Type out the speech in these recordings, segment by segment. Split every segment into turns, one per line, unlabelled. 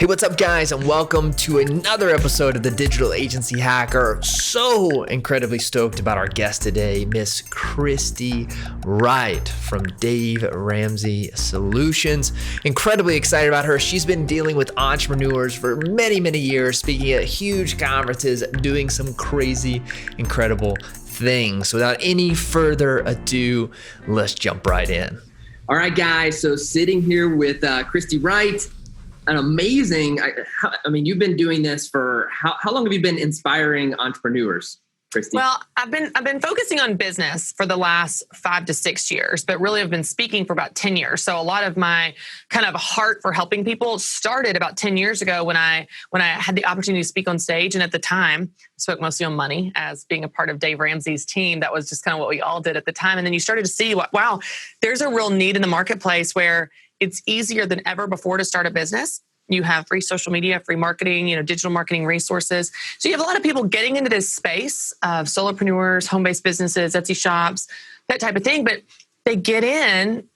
Hey, what's up, guys, and welcome to another episode of the Digital Agency Hacker. So incredibly stoked about our guest today, Miss Christy Wright from Ramsey Solutions. Incredibly excited about her. She's been dealing with entrepreneurs for many, many years, speaking at huge conferences, doing some crazy, incredible things. So without any further ado, let's jump right in.
All right, guys. So sitting here with Christy Wright. An amazing, you've been doing this for, how long have you been inspiring entrepreneurs, Christy?
Well, I've been focusing on business for the last 5 to 6 years, but really I've been speaking for about 10 years. So a lot of my kind of heart for helping people started about 10 years ago when I had the opportunity to speak on stage. And at the time, I spoke mostly on money as being a part of Dave Ramsey's team. That was just kind of what we all did at the time. And then you started to see, wow, there's a real need in the marketplace where it's easier than ever before to start a business. You have free social media, free marketing, digital marketing resources. So you have a lot of people getting into this space of solopreneurs, home-based businesses, Etsy shops, that type of thing. But they get in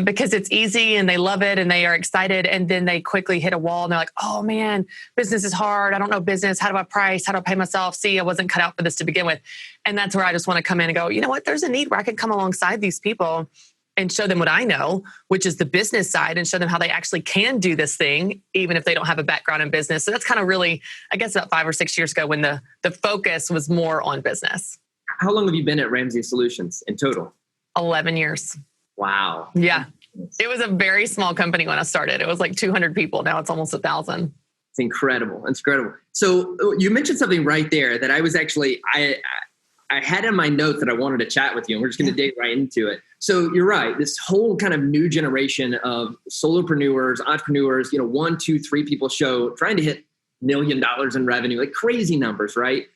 because it's easy and they love it and they are excited. And then they quickly hit a wall and they're like, oh man, business is hard. I don't know business. How do I price? How do I pay myself? See, I wasn't cut out for this to begin with. And that's where I just want to come in and go, you know what? There's a need where I can come alongside these people and show them what I know, which is the business side, and show them how they actually can do this thing, even if they don't have a background in business. So that's kind of really, I guess, about 5 or 6 years ago when the focus was more on business.
How long have you been at Ramsey Solutions in total?
11 years.
Wow.
Yeah. It was a very small company when I started. It was like 200 people. Now it's almost 1,000.
It's incredible. It's incredible. So you mentioned something right there that I was actually, I had in my notes that I wanted to chat with you, and we're just going to dig right into it. So you're right. This whole kind of new generation of solopreneurs, entrepreneurs, 1, 2, 3 people show trying to hit $1 million in revenue, like crazy numbers, right?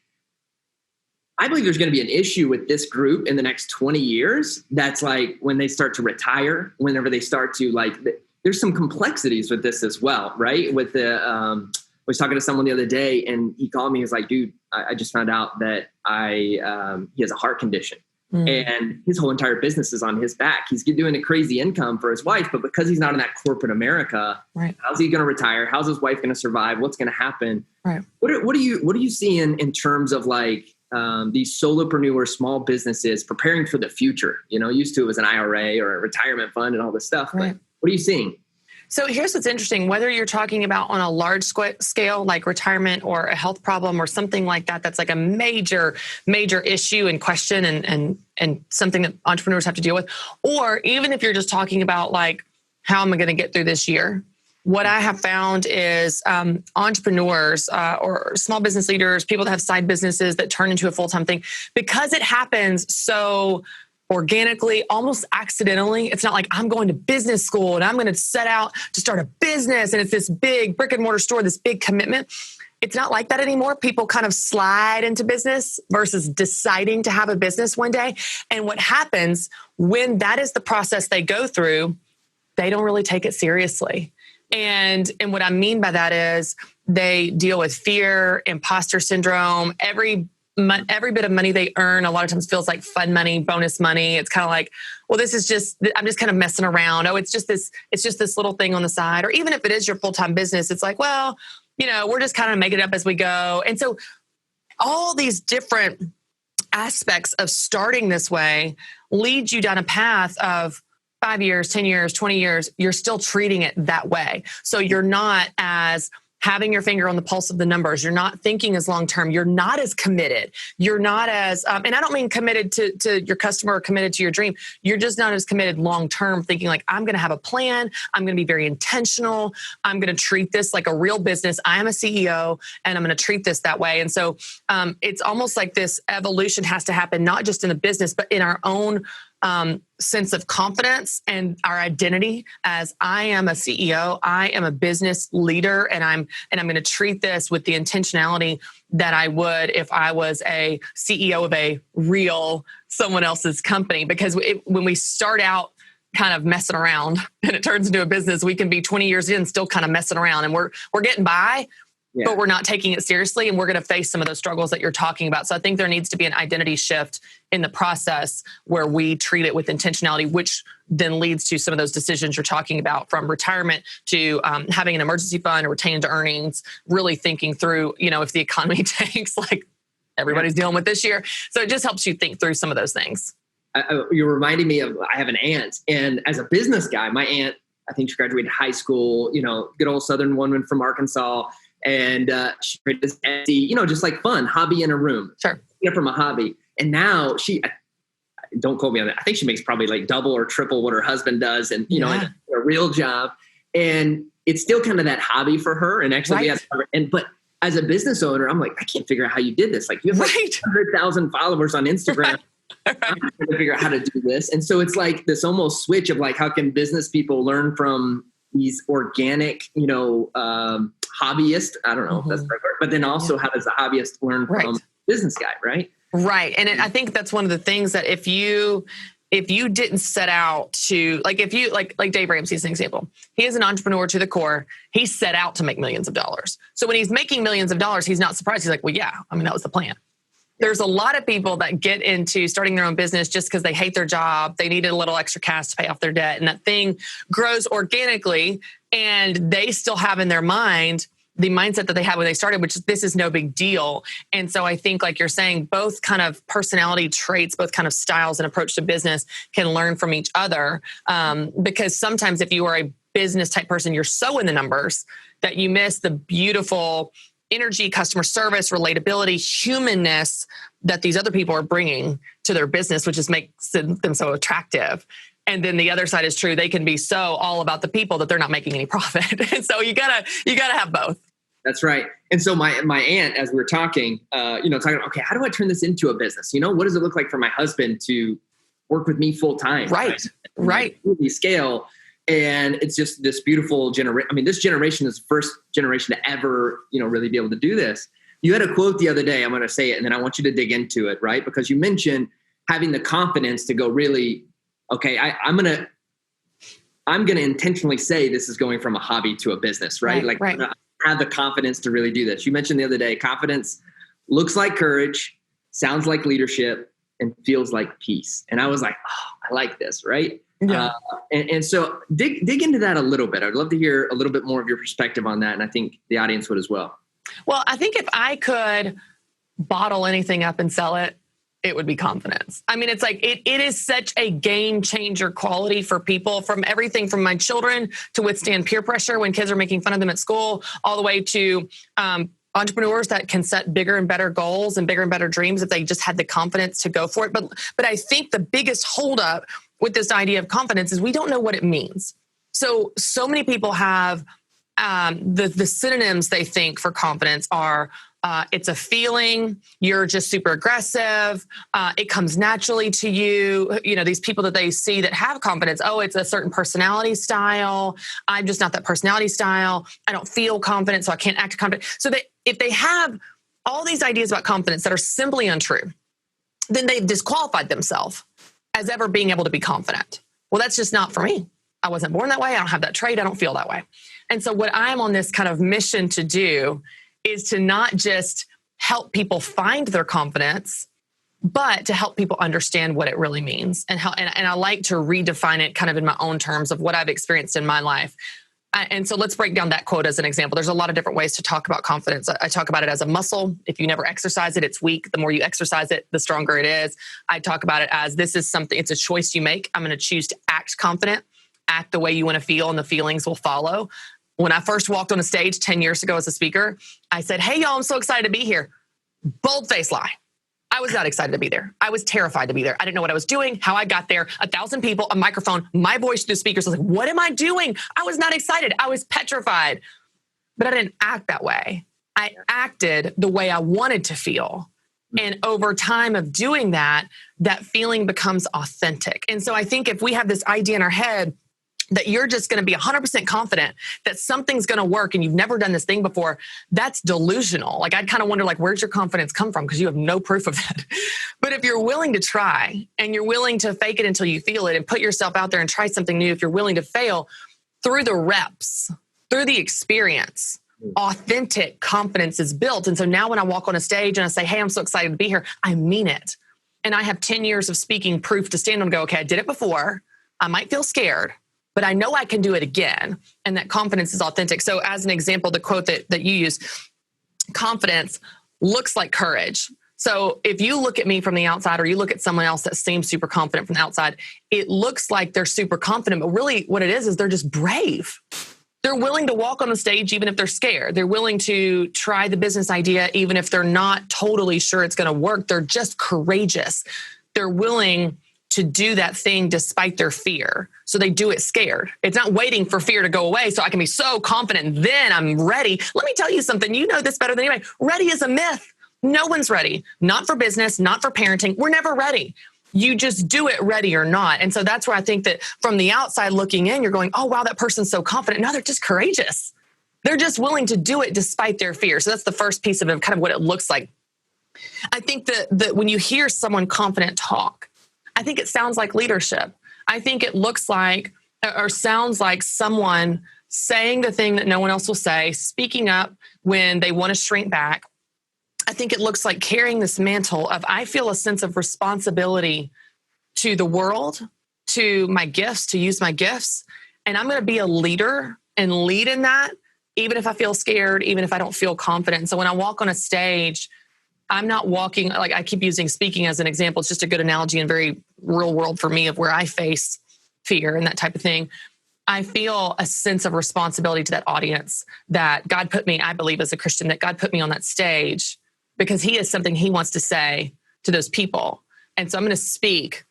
I believe there's going to be an issue with this group in the next 20 years. That's like when they start to retire, whenever they start to there's some complexities with this as well, right? With the, I was talking to someone the other day and he called me. He was like, dude, I just found out that he has a heart condition. And his whole entire business is on his back. He's doing a crazy income for his wife, but because he's not in that corporate America, right. How's he going to retire? How's his wife going to survive? What's going to happen? Right. What are you seeing in terms of these solopreneur small businesses preparing for the future? Used to it was an IRA or a retirement fund and all this stuff. Right. But what are you seeing?
So here's what's interesting, whether you're talking about on a large scale, like retirement or a health problem or something like that, that's like a major, major issue and question and something that entrepreneurs have to deal with. Or even if you're just talking about how am I going to get through this year? What I have found is entrepreneurs or small business leaders, people that have side businesses that turn into a full-time thing, because it happens so organically, almost accidentally. It's not like I'm going to business school and I'm going to set out to start a business and it's this big brick and mortar store, this big commitment. It's not like that anymore. People kind of slide into business versus deciding to have a business one day. And what happens when that is the process they go through, they don't really take it seriously. And what I mean by that is they deal with fear, imposter syndrome, every bit of money they earn a lot of times feels like fun money, bonus money. It's kind of like, well, I'm just kind of messing around. Oh, it's just this little thing on the side. Or even if it is your full-time business, it's like, well, we're just kind of making it up as we go. And so all these different aspects of starting this way lead you down a path of 5 years, 10 years, 20 years. You're still treating it that way. So you're not as having your finger on the pulse of the numbers. You're not thinking as long-term. You're not as committed. You're not as, and I don't mean committed to your customer or committed to your dream. You're just not as committed long-term, thinking like, I'm going to have a plan. I'm going to be very intentional. I'm going to treat this like a real business. I am a CEO and I'm going to treat this that way. And so it's almost like this evolution has to happen, not just in the business, but in our own sense of confidence and our identity as I am a CEO, I am a business leader, and I'm going to treat this with the intentionality that I would if I was a CEO of a real someone else's company. Because when we start out kind of messing around and it turns into a business, we can be 20 years in still kind of messing around and we're getting by. but we're not taking it seriously. And we're going to face some of those struggles that you're talking about. So I think there needs to be an identity shift in the process where we treat it with intentionality, which then leads to some of those decisions you're talking about, from retirement to having an emergency fund or retained earnings, really thinking through, if the economy tanks like everybody's dealing with this year. So it just helps you think through some of those things.
You're reminding me of, I have an aunt, and as a business guy, my aunt, I think she graduated high school, good old Southern woman from Arkansas. And she created this Etsy, just like fun hobby in a room.
Sure.
From a hobby. And now don't quote me on that, I think she makes probably like double or triple what her husband does, and, in a real job. And it's still kind of that hobby for her. And actually, but as a business owner, I'm like, I can't figure out how you did this. Like, you have like 100,000 followers on Instagram. I'm trying to figure out how to do this. And so it's like this almost switch of like, how can business people learn from these organic, hobbyist? I don't know if that's the right word, but then also how does the hobbyist learn from business guy, right?
Right. And I think that's one of the things that if you didn't set out to, like, if you like Dave Ramsey is an example, he is an entrepreneur to the core. He set out to make millions of dollars. So when he's making millions of dollars, he's not surprised. He's like, well, yeah, that was the plan. There's a lot of people that get into starting their own business just because they hate their job. They needed a little extra cash to pay off their debt, and that thing grows organically. And they still have in their mind the mindset that they had when they started, which is, this is no big deal. And so I think, like you're saying, both kind of personality traits, both kind of styles and approach to business can learn from each other. Because sometimes if you are a business type person, you're so in the numbers that you miss the beautiful energy, customer service, relatability, humanness that these other people are bringing to their business, which just makes them so attractive. And then the other side is true. They can be so all about the people that they're not making any profit. And so you gotta have both.
That's right. And so my aunt, as we were talking, talking, okay, how do I turn this into a business? What does it look like for my husband to work with me full time?
Right.
Really scale. And it's just this beautiful generation. I mean, this generation is the first generation to ever, really be able to do this. You had a quote the other day. I'm going to say it, and then I want you to dig into it, right? Because you mentioned having the confidence to go really, okay, I'm going to intentionally say this is going from a hobby to a business, right?
Right.
Have the confidence to really do this. You mentioned the other day, confidence looks like courage, sounds like leadership, and feels like peace. And I was like, oh, I like this, right?
Yeah.
And so dig into that a little bit. I'd love to hear a little bit more of your perspective on that. And I think the audience would as well.
Well, I think if I could bottle anything up and sell it, it would be confidence. I mean, it's like, it is such a game changer quality for people, from everything from my children to withstand peer pressure when kids are making fun of them at school, all the way to entrepreneurs that can set bigger and better goals and bigger and better dreams if they just had the confidence to go for it. But I think the biggest holdup with this idea of confidence is we don't know what it means. So many people have the synonyms they think for confidence are it's a feeling, you're just super aggressive, it comes naturally to you. These people that they see that have confidence, it's a certain personality style. I'm just not that personality style. I don't feel confident, so I can't act confident. So if they have all these ideas about confidence that are simply untrue, then they've disqualified themselves as ever being able to be confident. Well, that's just not for me. I wasn't born that way. I don't have that trait. I don't feel that way. And so what I'm on this kind of mission to do is to not just help people find their confidence, but to help people understand what it really means. And I like to redefine it kind of in my own terms of what I've experienced in my life. And so let's break down that quote as an example. There's a lot of different ways to talk about confidence. I talk about it as a muscle. If you never exercise it, it's weak. The more you exercise it, the stronger it is. I talk about it as this is something, it's a choice you make. I'm going to choose to act confident, act the way you want to feel, and the feelings will follow. When I first walked on a stage 10 years ago as a speaker, I said, hey, y'all, I'm so excited to be here. Bold-faced lie. I was not excited to be there. I was terrified to be there. I didn't know what I was doing, how I got there, 1,000 people, a microphone, my voice through the speakers. I was like, what am I doing? I was not excited. I was petrified. But I didn't act that way. I acted the way I wanted to feel. And over time of doing that, that feeling becomes authentic. And so I think if we have this idea in our head that you're just going to be 100% confident that something's going to work and you've never done this thing before, that's delusional. Like, I'd kind of wonder, like, where's your confidence come from? Because you have no proof of that. But if you're willing to try and you're willing to fake it until you feel it and put yourself out there and try something new, if you're willing to fail through the reps, through the experience, authentic confidence is built. And so now when I walk on a stage and I say, hey, I'm so excited to be here, I mean it. And I have 10 years of speaking proof to stand on and go, okay, I did it before. I might feel scared, but I know I can do it again. And that confidence is authentic. So as an example, the quote that you use, confidence looks like courage. So if you look at me from the outside, or you look at someone else that seems super confident from the outside, it looks like they're super confident, but really what it is they're just brave. They're willing to walk on the stage even if they're scared. They're willing to try the business idea even if they're not totally sure it's going to work. They're just courageous. They're willing to do that thing despite their fear. So they do it scared. It's not waiting for fear to go away so I can be so confident, then I'm ready. Let me tell you something. You know this better than anybody. Ready is a myth. No one's ready. Not for business, not for parenting. We're never ready. You just do it ready or not. And so that's where I think that from the outside looking in, you're going, oh, wow, that person's so confident. No, they're just courageous. They're just willing to do it despite their fear. So that's the first piece of it, kind of what it looks like. I think that when you hear someone confident talk, I think it sounds like leadership. I think it looks like or sounds like someone saying the thing that no one else will say, speaking up when they want to shrink back. I think it looks like carrying this mantle of, I feel a sense of responsibility to the world, to my gifts, to use my gifts. And I'm going to be a leader and lead in that, even if I feel scared, even if I don't feel confident. So when I walk on a stage, I'm not walking, like I keep using speaking as an example. It's just a good analogy and very real world for me of where I face fear and that type of thing. I feel a sense of responsibility to that audience that God put me, I believe as a Christian, that God put me on that stage because he has something he wants to say to those people. And so I'm going to speak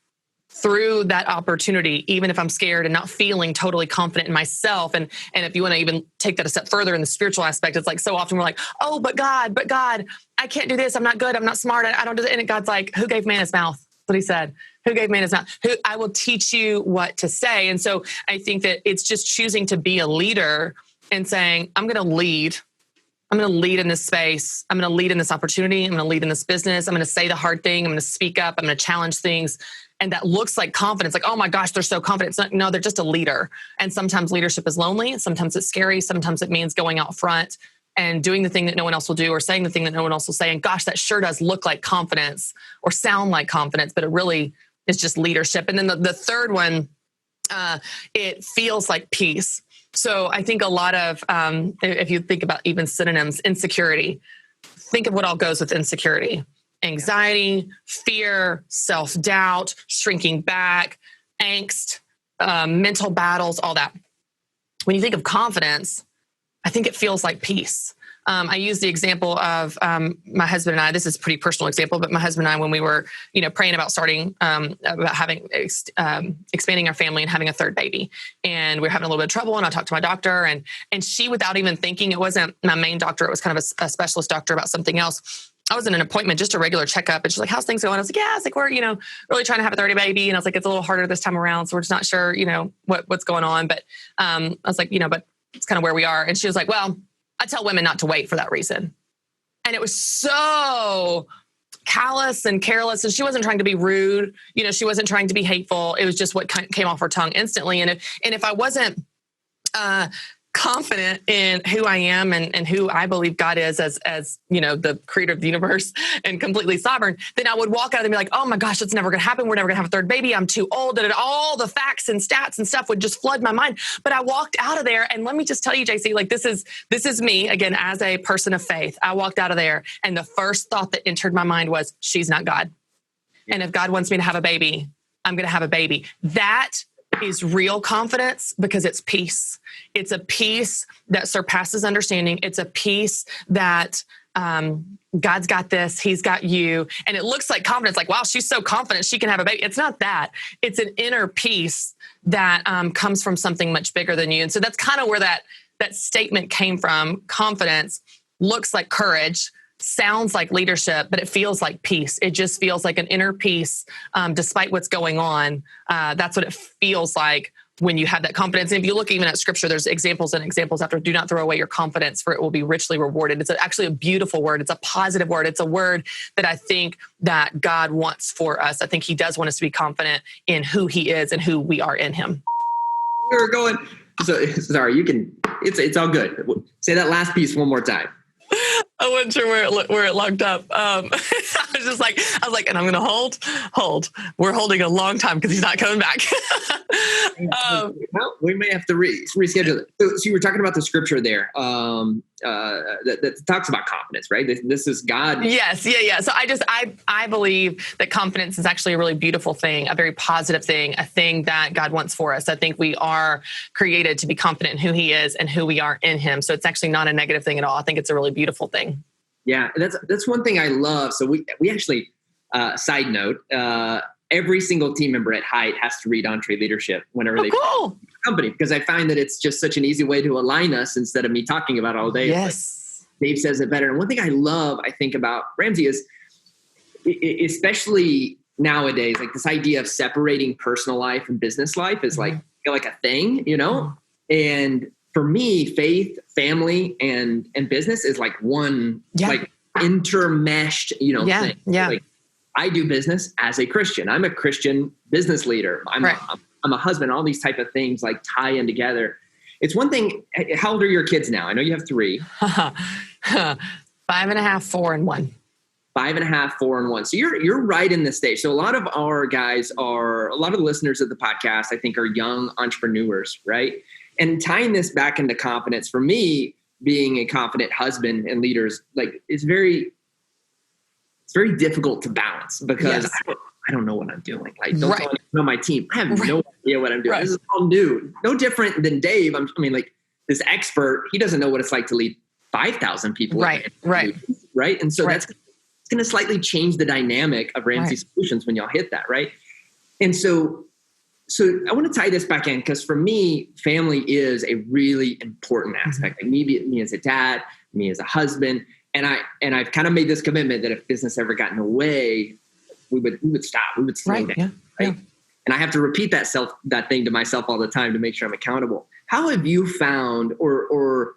through that opportunity, even if I'm scared and not feeling totally confident in myself. And if you want to even take that a step further in the spiritual aspect, it's like so often we're like, oh, but God, I can't do this. I'm not good. I'm not smart. I don't do that. And God's like, who gave man his mouth? That's what he said. Who gave man his mouth? I will teach you what to say. And so I think that it's just choosing to be a leader and saying, I'm going to lead. I'm going to lead in this space. I'm going to lead in this opportunity. I'm going to lead in this business. I'm going to say the hard thing. I'm going to speak up. I'm going to challenge things. And that looks like confidence. Like, oh my gosh, they're so confident. No, they're just a leader. And sometimes leadership is lonely. Sometimes it's scary. Sometimes it means going out front and doing the thing that no one else will do or saying the thing that no one else will say. And gosh, that sure does look like confidence or sound like confidence, but it really is just leadership. And then the third one, it feels like peace. So I think a lot of, if you think about even synonyms, insecurity, think of what all goes with insecurity: anxiety, fear, self-doubt, shrinking back, angst, mental battles, all that. When you think of confidence, I think it feels like peace. I use the example of my husband and I. This is a pretty personal example, but my husband and I, when we were, praying about starting, about having expanding our family and having a third baby, and we were having a little bit of trouble. And I talked to my doctor, and she, without even thinking, it wasn't my main doctor; it was kind of a specialist doctor about something else. I was in an appointment, just a regular checkup, and she's like, "How's things going?" I was like, "Yeah." It's like, "We're, really trying to have a third baby," and I was like, "It's a little harder this time around, so we're just not sure, what's going on." But I was like, but it's kind of where we are. And she was like, "Well, I tell women not to wait for that reason." And it was so callous and careless. And she wasn't trying to be rude. She wasn't trying to be hateful. It was just what came off her tongue instantly. And if I wasn't confident in who I am and who I believe God is as the creator of the universe and completely sovereign, then I would walk out and be like, oh my gosh, it's never going to happen. We're never going to have a third baby. I'm too old. And all the facts and stats and stuff would just flood my mind. But I walked out of there. And let me just tell you, JC, like this is me again, as a person of faith. I walked out of there and the first thought that entered my mind was, she's not God. And if God wants me to have a baby, I'm going to have a baby. That is real confidence because it's peace. It's a peace that surpasses understanding. It's a peace that God's got this, he's got you. And it looks like confidence, like, wow, she's so confident she can have a baby. It's not that. It's an inner peace that comes from something much bigger than you. And so that's kind of where that statement came from. Confidence looks like courage, sounds like leadership, but it feels like peace. It just feels like an inner peace, despite what's going on. That's what it feels like when you have that confidence. And if you look even at scripture, there's examples and examples after, do not throw away your confidence, for it will be richly rewarded. It's actually a beautiful word. It's a positive word. It's a word that I think that God wants for us. I think he does want us to be confident in who he is and who we are in him.
We were going, so sorry, you can It's all good. Say that last piece one more time.
I wasn't sure where it locked up. I was like, and I'm going to hold. We're holding a long time because he's not coming back.
Well, we may have to reschedule it. So you were talking about the scripture there that talks about confidence, right? This is God.
Yes. Yeah. So I believe that confidence is actually a really beautiful thing, a very positive thing, a thing that God wants for us. I think we are created to be confident in who he is and who we are in him. So it's actually not a negative thing at all. I think it's a really beautiful thing.
Yeah. That's one thing I love. So we actually, side note, every single team member at Hite has to read EntreLeadership whenever they
cool.
the company, because I find that it's just such an easy way to align us instead of me talking about it all day.
Yes.
Like Dave says it better. And one thing I love, I think about Ramsey is, especially nowadays, like this idea of separating personal life and business life is like a thing, and for me, faith, family, and business is like one, like intermeshed, thing.
Yeah.
Like, I do business as a Christian. I'm a Christian business leader. I'm a husband. All these type of things like tie in together. It's one thing. How old are your kids now? I know you have 3.
5.5, 4, and 1.
5.5, 4, and 1. So you're right in this stage. So a lot of the listeners of the podcast, I think, are young entrepreneurs, right? And tying this back into confidence, for me, being a confident husband and leaders, like it's very difficult to balance because I don't know what I'm doing. Like, don't tell me to know my team. I have no idea what I'm doing. This is all new. No different than Dave. Like this expert, he doesn't know what it's like to lead 5,000 people.
Right.
And so it's going to slightly change the dynamic of Ramsey Solutions when y'all hit that, right? And so I want to tie this back in because for me, family is a really important aspect. Like me as a dad, me as a husband. And I've kind of made this commitment that if business ever got in the way, we would stop. We would slow down. Yeah. And I have to repeat that thing to myself all the time to make sure I'm accountable. How have you found or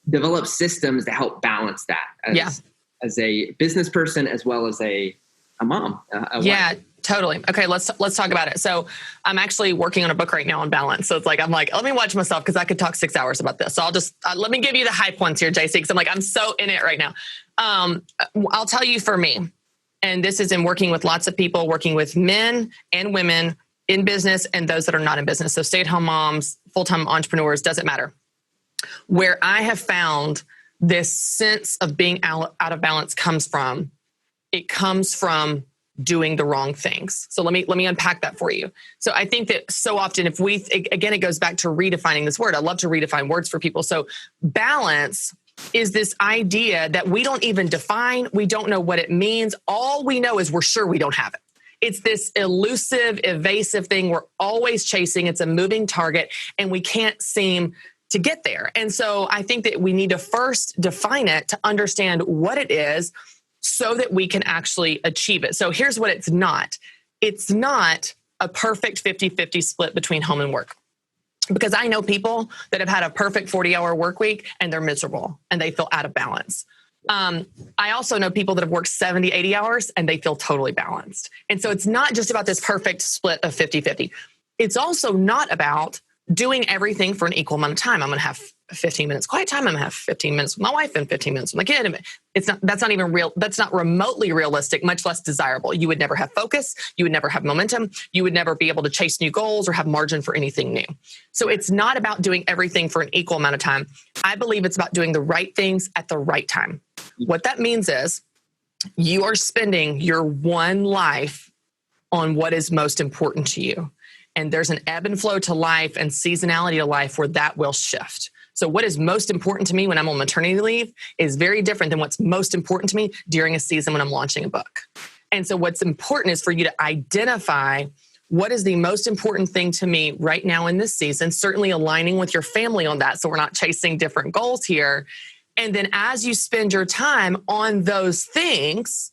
developed systems to help balance that as a business person as well as a mom?
Wife? Totally. Okay, let's talk about it. So I'm actually working on a book right now on balance. So I'm like, let me watch myself because I could talk 6 hours about this. So I'll just, let me give you the high points here, JC, because I'm so in it right now. I'll tell you for me, and this is in working with lots of people, working with men and women in business and those that are not in business. So stay-at-home moms, full-time entrepreneurs, doesn't matter. Where I have found this sense of being out of balance comes from doing the wrong things. So let me unpack that for you. So I think that so often again, it goes back to redefining this word. I love to redefine words for people. So balance is this idea that we don't even define. We don't know what it means. All we know is we're sure we don't have it. It's this elusive, evasive thing we're always chasing. It's a moving target and we can't seem to get there. And so I think that we need to first define it to understand what it is so that we can actually achieve it. So here's what it's not. It's not a perfect 50-50 split between home and work. Because I know people that have had a perfect 40-hour work week and they're miserable and they feel out of balance. I also know people that have worked 70, 80 hours and they feel totally balanced. And so it's not just about this perfect split of 50-50. It's also not about doing everything for an equal amount of time. I'm going to have 15 minutes quiet time. I'm going to have 15 minutes with my wife and 15 minutes with my kid. That's not even real. That's not remotely realistic, much less desirable. You would never have focus. You would never have momentum. You would never be able to chase new goals or have margin for anything new. So it's not about doing everything for an equal amount of time. I believe it's about doing the right things at the right time. What that means is you are spending your one life on what is most important to you. And there's an ebb and flow to life and seasonality to life where that will shift. So what is most important to me when I'm on maternity leave is very different than what's most important to me during a season when I'm launching a book. And so what's important is for you to identify what is the most important thing to me right now in this season, certainly aligning with your family on that so we're not chasing different goals here. And then as you spend your time on those things,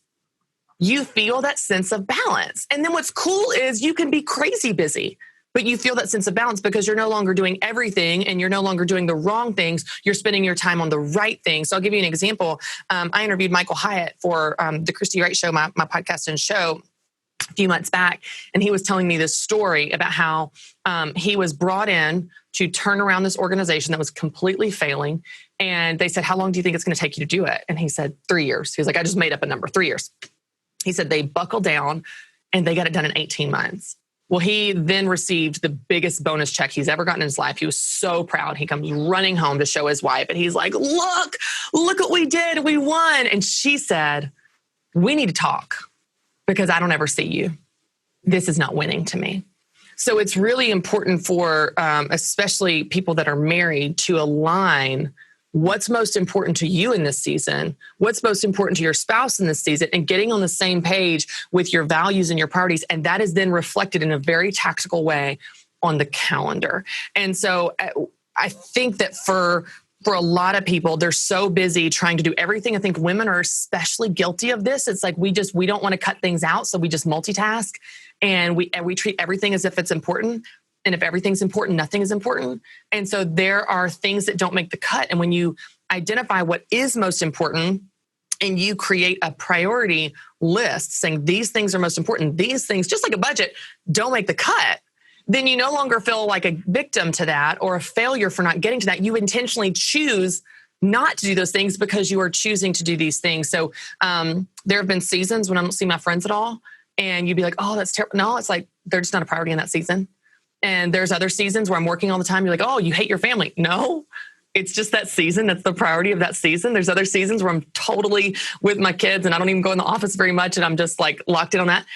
you feel that sense of balance. And then what's cool is you can be crazy busy, but you feel that sense of balance because you're no longer doing everything and you're no longer doing the wrong things. You're spending your time on the right things. So I'll give you an example. I interviewed Michael Hyatt for the Christy Wright Show, my podcast and show. a few months back, and he was telling me this story about how he was brought in to turn around this organization that was completely failing. And they said, how long do you think it's going to take you to do it? And he said, 3 years. He was like, I just made up a number, 3 years. He said they buckled down and they got it done in 18 months. Well, he then received the biggest bonus check he's ever gotten in his life. He was so proud. He comes running home to show his wife, and he's like, look what we did. We won. And she said, we need to talk because I don't ever see you. This is not winning to me. So it's really important for especially people that are married to align what's most important to you in this season, what's most important to your spouse in this season, and getting on the same page with your values and your priorities. And that is then reflected in a very tactical way on the calendar. And so I think that for a lot of people, they're so busy trying to do everything. I think women are especially guilty of this. It's like we don't want to cut things out, so we just multitask and we treat everything as if it's important. And if everything's important, nothing is important. And so there are things that don't make the cut. And when you identify what is most important and you create a priority list saying these things are most important, these things, just like a budget, don't make the cut, then you no longer feel like a victim to that or a failure for not getting to that. You intentionally choose not to do those things because you are choosing to do these things. So there have been seasons when I don't see my friends at all. And you'd be like, oh, that's terrible. No, it's like they're just not a priority in that season. And there's other seasons where I'm working all the time. You're like, oh, you hate your family. No, it's just that season. That's the priority of that season. There's other seasons where I'm totally with my kids and I don't even go in the office very much. And I'm just like locked in on that.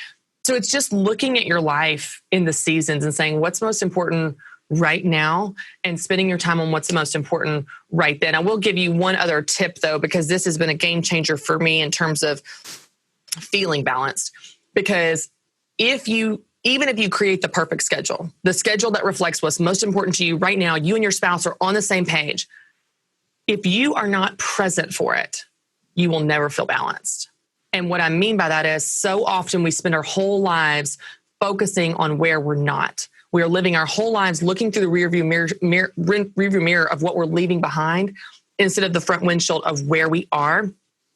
So it's just looking at your life in the seasons and saying what's most important right now and spending your time on what's the most important right then. I will give you one other tip though, because this has been a game changer for me in terms of feeling balanced. Because even if you create the perfect schedule, the schedule that reflects what's most important to you right now, you and your spouse are on the same page. If you are not present for it, you will never feel balanced. And what I mean by that is so often we spend our whole lives focusing on where we're not. We are living our whole lives looking through the rearview mirror of what we're leaving behind instead of the front windshield of where we are.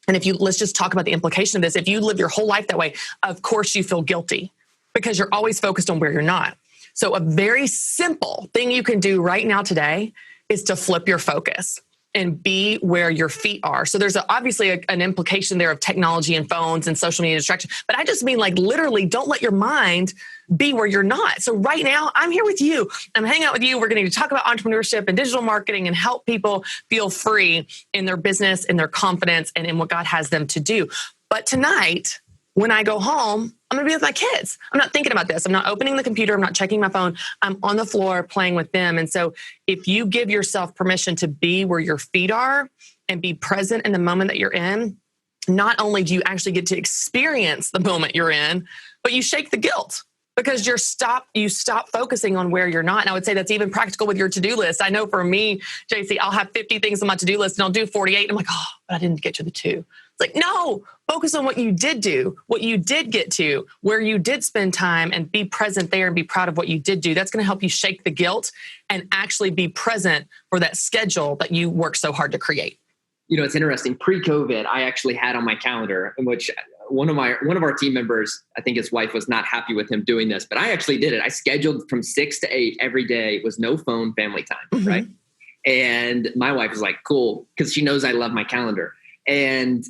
And let's just talk about the implication of this. If you live your whole life that way, of course you feel guilty because you're always focused on where you're not. So a very simple thing you can do right now today is to flip your focus and be where your feet are. So there's obviously an implication there of technology and phones and social media distraction. But I just mean like literally don't let your mind be where you're not. So right now I'm here with you. I'm hanging out with you. We're going to talk about entrepreneurship and digital marketing and help people feel free in their business, in their confidence, and in what God has them to do. But tonight, when I go home, I'm going to be with my kids. I'm not thinking about this. I'm not opening the computer. I'm not checking my phone. I'm on the floor playing with them. And so if you give yourself permission to be where your feet are and be present in the moment that you're in, not only do you actually get to experience the moment you're in, but you shake the guilt because you stop focusing on where you're not. And I would say that's even practical with your to-do list. I know for me, JC, I'll have 50 things on my to-do list and I'll do 48. And I'm like, oh, but I didn't get to the 2. It's like, no, focus on what you did do, what you did get to, where you did spend time and be present there and be proud of what you did do. That's going to help you shake the guilt and actually be present for that schedule that you worked so hard to create.
You know, it's interesting. Pre-COVID, I actually had on my calendar, in which one of our team members, I think his wife was not happy with him doing this, but I actually did it. I scheduled from 6 to 8 every day. It was no phone, family time, right? And my wife was like, cool, because she knows I love my calendar. And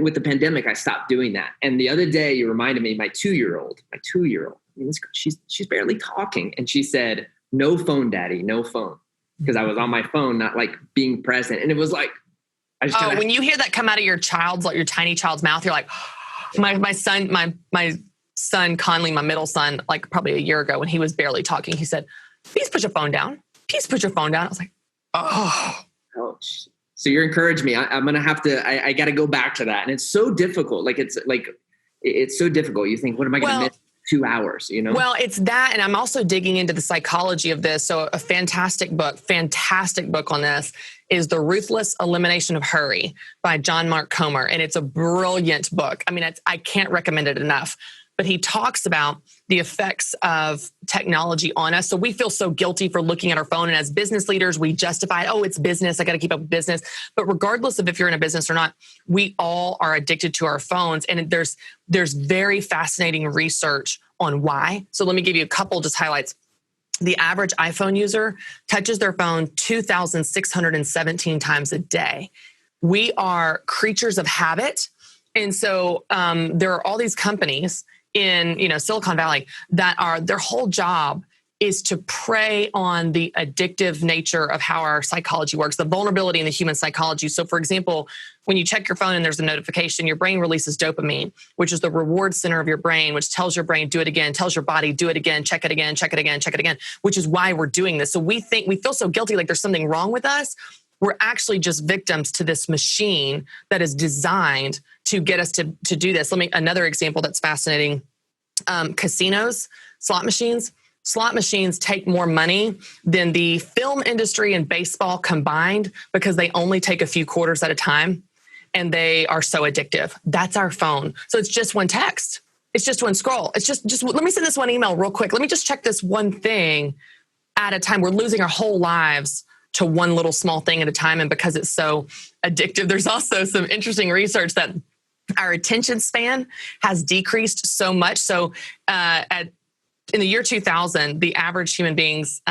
with the pandemic, I stopped doing that. And the other day, you reminded me, my two-year-old, I mean, she's barely talking. And she said, no phone, daddy, no phone. Because I was on my phone, not like being present. And it was like,
when you hear that come out of your tiny child's mouth, you're like, my son, Conley, my middle son, like probably a year ago when he was barely talking, he said, please put your phone down. Please put your phone down. I was like, oh.
So you're encouraging me. I'm going to have to, I got to go back to that. And it's so difficult. It's so difficult. You think, what am I going to miss 2 hours, you know?
Well, it's that. And I'm also digging into the psychology of this. So a fantastic book on this is The Ruthless Elimination of Hurry by John Mark Comer. And it's a brilliant book. I mean, I can't recommend it enough. but he talks about the effects of technology on us. So we feel so guilty for looking at our phone. And as business leaders, we justify, oh, it's business. I got to keep up with business. But regardless of if you're in a business or not, we all are addicted to our phones. And there's very fascinating research on why. So let me give you a couple just highlights. The average iPhone user touches their phone 2,617 times a day. We are creatures of habit. And so there are all these companies in Silicon Valley that their whole job is to prey on the addictive nature of how our psychology works, the vulnerability in the human psychology. So for example, when you check your phone and there's a notification, your brain releases dopamine, which is the reward center of your brain, which tells your brain, do it again, tells your body, do it again, check it again, check it again, check it again, which is why we're doing this. So we feel so guilty, like there's something wrong with us. We're actually just victims to this machine that is designed to get us to do this. Another example that's fascinating. Casinos, slot machines. Slot machines take more money than the film industry and baseball combined because they only take a few quarters at a time and they are so addictive. That's our phone. So it's just one text. It's just one scroll. It's just let me send this one email real quick. Let me just check this one thing at a time. We're losing our whole lives to one little small thing at a time. And because it's so addictive, there's also some interesting research that our attention span has decreased so much. So in the year 2000, the average human being's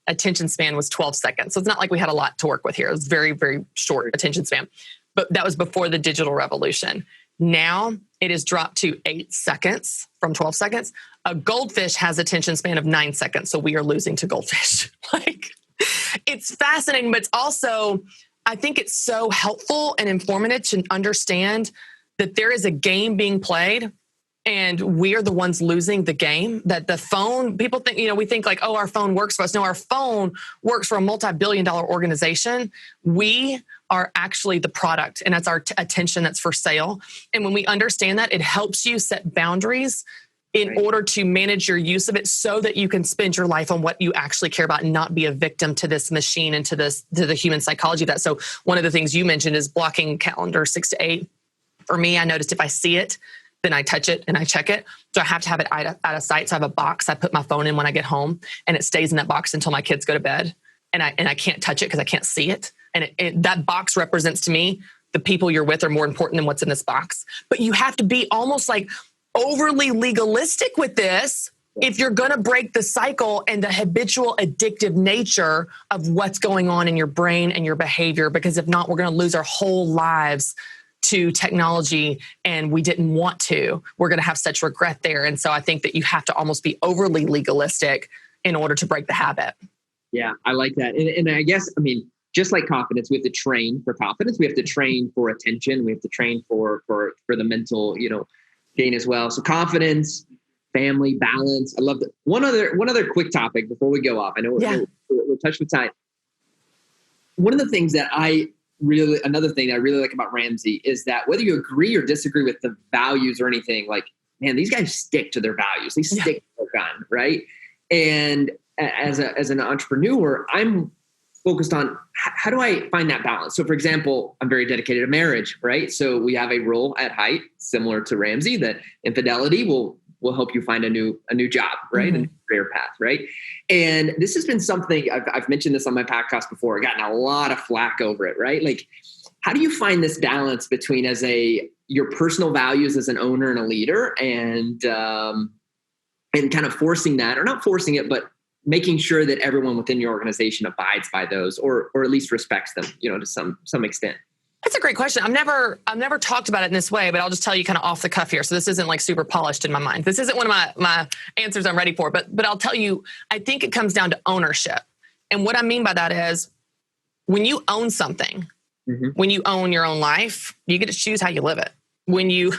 attention span was 12 seconds. So it's not like we had a lot to work with here. It was very, very short attention span. But that was before the digital revolution. Now it has dropped to 8 seconds from 12 seconds. A goldfish has attention span of 9 seconds. So we are losing to goldfish. It's fascinating, but it's also, I think it's so helpful and informative to understand that there is a game being played and we are the ones losing the game. That the phone, people think, we think like, oh, our phone works for us. No, our phone works for a multi-billion-dollar organization. We are actually the product, and that's our attention that's for sale. And when we understand that, it helps you set boundaries in order to manage your use of it so that you can spend your life on what you actually care about and not be a victim to this machine and to the human psychology of that. So one of the things you mentioned is blocking calendar 6 to 8. For me, I noticed if I see it, then I touch it and I check it. So I have to have it out of sight. So I have a box I put my phone in when I get home, and it stays in that box until my kids go to bed. And I can't touch it because I can't see it. And that box represents to me the people you're with are more important than what's in this box. But you have to be almost like overly legalistic with this if you're going to break the cycle and the habitual addictive nature of what's going on in your brain and your behavior. Because if not, we're going to lose our whole lives to technology, and we didn't want to. We're going to have such regret there. And so I think that you have to almost be overly legalistic in order to break the habit.
Yeah, I like that. And I guess, just like confidence, we have to train for confidence. We have to train for attention. We have to train for the mental, gain as well. So confidence, family, balance. I love that. One other quick topic before we go off. I know we're touched with time. Another thing that I really like about Ramsey is that whether you agree or disagree with the values or anything, like, man, these guys stick to their values. They stick to their gun, right? And as an entrepreneur, I'm focused on how do I find that balance? So for example, I'm very dedicated to marriage, right? So we have a rule at Hite, similar to Ramsey, that infidelity will help you find a new job, right? Mm-hmm. A career path, right? And this has been something, I've mentioned this on my podcast before, I've gotten a lot of flack over it, right? Like, how do you find this balance between your personal values as an owner and a leader and kind of forcing that, or not forcing it, but making sure that everyone within your organization abides by those or at least respects them, to some extent?
That's a great question. I've never talked about it in this way, but I'll just tell you kind of off the cuff here. So this isn't like super polished in my mind. This isn't one of my answers I'm ready for, but I'll tell you, I think it comes down to ownership. And what I mean by that is when you own something, mm-hmm. when you own your own life, you get to choose how you live it. When you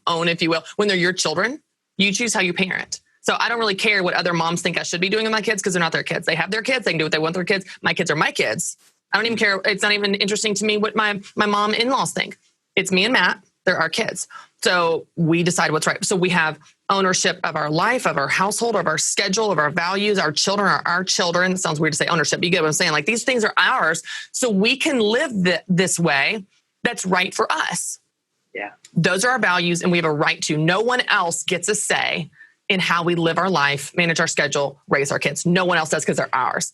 own, if you will, when they're your children, you choose how you parent. So I don't really care what other moms think I should be doing with my kids because they're not their kids. They have their kids. They can do what they want with their kids. My kids are my kids. I don't even care. It's not even interesting to me what my mom in-laws think. It's me and Matt. They're our kids. So we decide what's right. So we have ownership of our life, of our household, of our schedule, of our values. Our children are our children. It sounds weird to say ownership, but you get what I'm saying? Like, these things are ours. So we can live this way that's right for us.
Yeah.
Those are our values, and we have a right to. No one else gets a say in how we live our life, manage our schedule, raise our kids. No one else does because they're ours.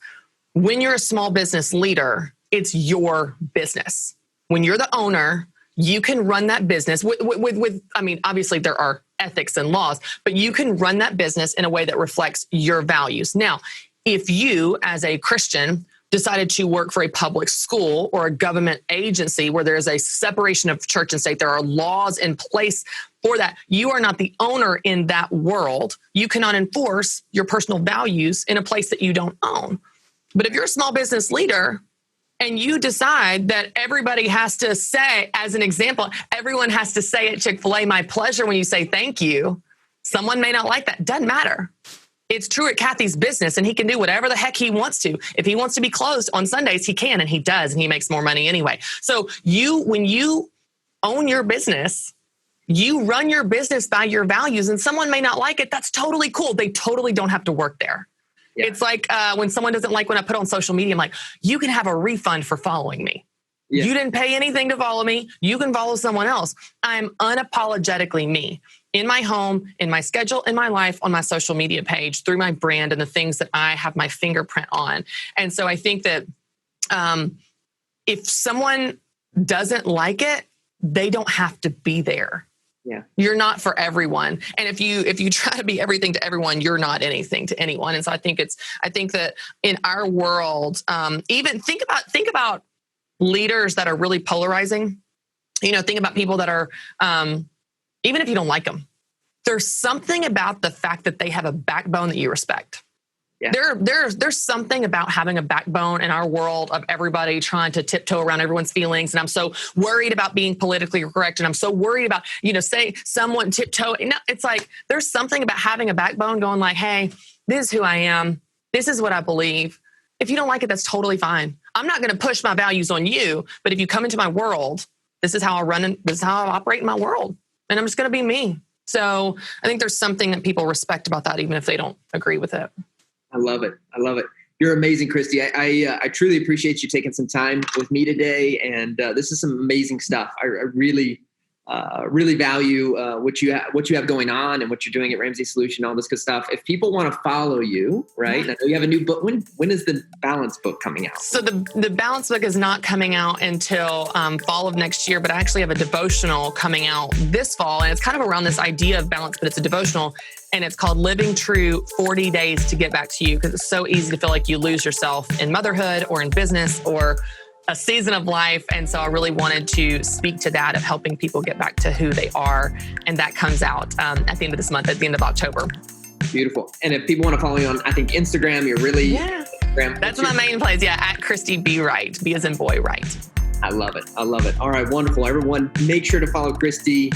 When you're a small business leader, it's your business. When you're the owner, you can run that business with I mean, obviously there are ethics and laws, but you can run that business in a way that reflects your values. Now, if you, as a Christian, decided to work for a public school or a government agency where there's a separation of church and state, there are laws in place for that. You are not the owner in that world. You cannot enforce your personal values in a place that you don't own. But if you're a small business leader and you decide that everybody has to say, as an example, everyone has to say at Chick-fil-A, my pleasure, when you say thank you, someone may not like that. Doesn't matter. It's true at Kathy's business, and he can do whatever the heck he wants to. If he wants to be closed on Sundays, he can, and he does, and he makes more money anyway. So when you own your business, you run your business by your values, and someone may not like it. That's totally cool. They totally don't have to work there. Yeah. It's like when someone doesn't like when I put on social media, I'm like, you can have a refund for following me. Yeah. You didn't pay anything to follow me. You can follow someone else. I'm unapologetically me in my home, in my schedule, in my life, on my social media page, through my brand and the things that I have my fingerprint on. And so I think that if someone doesn't like it, they don't have to be there.
Yeah.
You're not for everyone. And if you try to be everything to everyone, you're not anything to anyone. And so I think that in our world, even think about leaders that are really polarizing. Think about people that are, even if you don't like them, there's something about the fact that they have a backbone that you respect. Yeah. There's something about having a backbone in our world of everybody trying to tiptoe around everyone's feelings. And I'm so worried about being politically correct. And I'm so worried about, say someone tiptoe. No, it's like, there's something about having a backbone going like, hey, this is who I am. This is what I believe. If you don't like it, that's totally fine. I'm not going to push my values on you. But if you come into my world, this is how I run and this is how I operate in my world. And I'm just going to be me. So I think there's something that people respect about that, even if they don't agree with it.
I love it. You're amazing, Christy. I truly appreciate you taking some time with me today. And this is some amazing stuff. I really value what you have going on and what you're doing at Ramsey Solutions, all this good stuff. If people want to follow you, right? I know you have a new book. When is the Balance book coming out? So
the Balance book is not coming out until fall of next year, but I actually have a devotional coming out this fall. And it's kind of around this idea of balance, but it's a devotional. And it's called Living True 40 Days to Get Back to You, because it's so easy to feel like you lose yourself in motherhood or in business or a season of life. And so I really wanted to speak to that of helping people get back to who they are. And that comes out at the end of this month, at the end of October.
Beautiful. And if people want to follow you on, I think Instagram, you're really...
Yeah. That's my main place. Yeah. At Christy B. Wright. B as in boy, Wright.
I love it. All right. Wonderful. Everyone, make sure to follow Christy.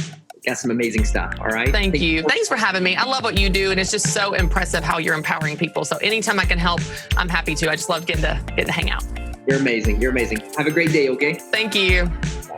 Got some amazing stuff. All right.
Thank you. Thanks for having me. I love what you do. And it's just so impressive how you're empowering people. So anytime I can help, I'm happy to. I just love getting to hang out.
You're amazing. Have a great day. Okay.
Thank you.
Bye.